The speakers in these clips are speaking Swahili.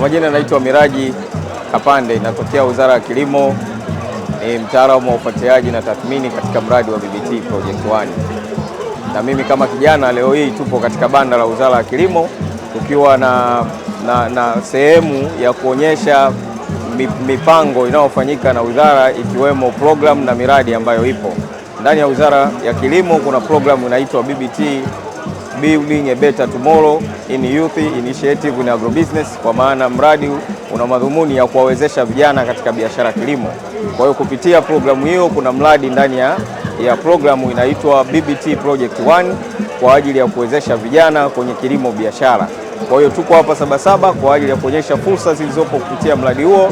Kwa majina naitwa Miraji Kapande, natokea Wizara ya Kilimo, ni mtaalamu wa ufuatiliaji na tathmini katika mradi wa BBT Project 1. Na mimi kama kijana leo hii tupo katika banda la Wizara ya Kilimo tukiwa na sehemu ya kuonyesha mipango inayofanyika na wizara, ikiwemo program na miradi ambayo ipo ndani ya Wizara ya Kilimo. Kuna programu inaitwa BBT Building a Better Tomorrow in Youth Initiative in Agrobusiness, kwa maana mradi una madhumuni ya kuwawezesha vijana katika biashara kilimo. Kwa hiyo kupitia programu hiyo kuna mradi ndani ya programu inaitwa BBT Project 1 kwa ajili ya kuwezesha vijana kwenye kilimo biashara. Kwa hiyo tuko hapa Sabasaba kwa ajili ya kuonyesha fursa zilizopo kupitia mradi huo,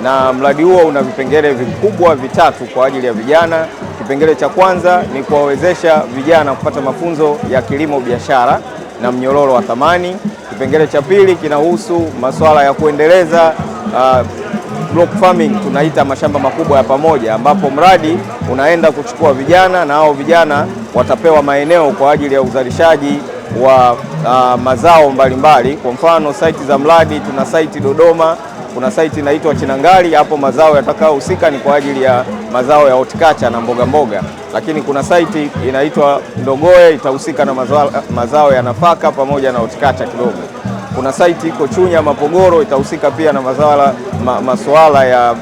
na mradi huo una vipengele vikubwa vitatu kwa ajili ya vijana. Kipengele cha kwanza ni kuwawezesha vijana kupata mafunzo ya kilimo biashara na mnyororo wa thamani. Kipengele cha pili kinahusu masuala ya kuendeleza block farming, tunaita mashamba makubwa ya pamoja, ambapo mradi unaenda kuchukua vijana na hao vijana watapewa maeneo kwa ajili ya uzalishaji wa mazao mbalimbali. Kwa mfano site za mradi, tuna site Dodoma, kuna site inaitwa Chinangali, hapo mazao yatakayohusika ni kwa ajili ya mazao ya horticulture na mboga mboga. Lakini kuna site inaitwa Ndogoe, itahusika na mazao ya nafaka pamoja na horticulture kidogo. Kuna site iko Chunya Mapogoro, itahusika pia na masuala ya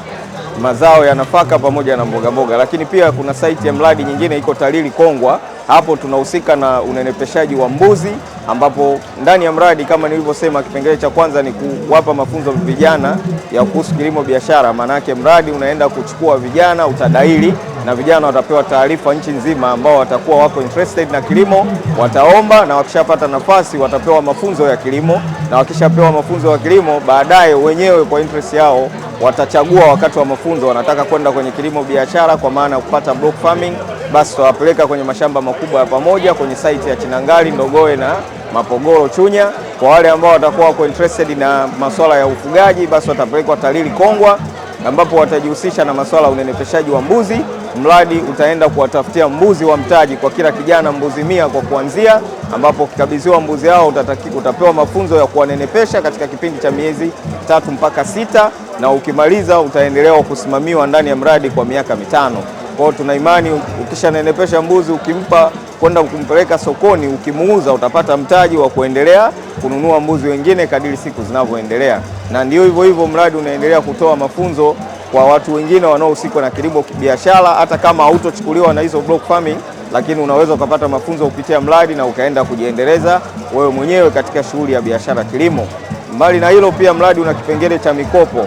mazao ya nafaka pamoja na mboga mboga. Lakini pia kuna site ya mradi nyingine iko Talili Kongwa, hapo tunahusika na unenepeshaji wa mbuzi, ambapo ndani ya mradi kama nilivyosema, kipengele cha kwanza ni kuwapa mafunzo vijana ya kuhusu kilimo biashara. Maana yake mradi unaenda kuchukua vijana, utadaili na vijana watapewa taarifa nchi nzima, ambao watakuwa wako interested na kilimo wataomba, na wakishapata nafasi watapewa mafunzo ya kilimo, na wakishapewa mafunzo ya kilimo baadaye wenyewe kwa interest yao watachagua wakati wa mafunzo wanataka kwenda kwenye kilimo biashara, kwa maana kupata block farming, basi tutawapeleka kwenye mashamba makubwa ya pamoja kwenye site ya Chinangali, Ndogoe na Mapogoro, Chunya. Kwa wale ambao watakuwa wako interested na masuala ya ufugaji, basi watapelekwa Talili Kongwa, ambapo watajihusisha na masuala ya unenepeshaji wa mbuzi. Mradi utaenda kuwatafutia mbuzi wa mtaji kwa kila kijana, mbuzi 100 kwa kuanzia, ambapo ukikabidhiwa mbuzi hao utapewa mafunzo ya kuwanenepesha katika kipindi cha miezi 3 mpaka 6, na ukimaliza utaendelea kusimamiwa ndani ya mradi kwa miaka 5. Kwa hiyo tuna imani ukishanenepesha mbuzi, ukimpa kwenda kumpeleka sokoni, ukimuuza utapata mtaji wa kuendelea kununua mbuzi wengine kadiri siku zinavyoendelea. Na ndio hivyo hivyo mradi unaendelea kutoa mafunzo kwa watu wengine wanaohusika na kilimo biashara, hata kama hautochukuliwa na hizo block farming, lakini unaweza ukapata mafunzo kupitia mradi na ukaenda kujiendeleza wewe mwenyewe katika shughuli ya biashara kilimo. Mbali na hilo, pia mradi una kipengele cha mikopo.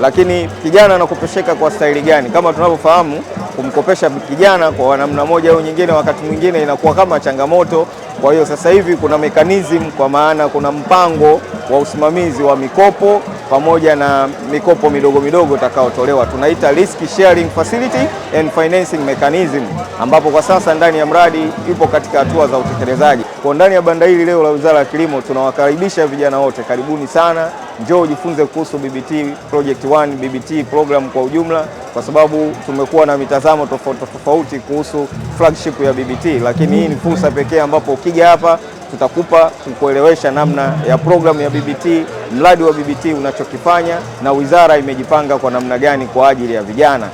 Lakini kijana anakopesheka kwa staili gani? Kama tunavyofahamu, kumkopesha kijana kwa namna moja au nyingine, wakati mwingine inakuwa kama changamoto. Kwa hiyo sasa hivi kuna mechanism, kwa maana kuna mpango wa usimamizi wa mikopo pamoja na mikopo midogo midogo itakayotolewa, tunaita risk sharing facility and financing mechanism, ambapo kwa sasa ndani ya mradi ipo katika hatua za utekelezaji. Kwa ndani ya banda hili leo la Wizara ya Kilimo tunawakaribisha vijana wote, karibuni sana, njoo ujifunze kuhusu BBT Project 1, BBT program kwa ujumla, kwa sababu tumekuwa na mitazamo tofauti kuhusu flagship ya BBT, lakini hii ni fursa pekee ambapo ukija hapa tutakupa kukuelewesha namna ya programu ya BBT, mradi wa BBT unachokifanya, na wizara imejipanga kwa namna gani kwa ajili ya vijana.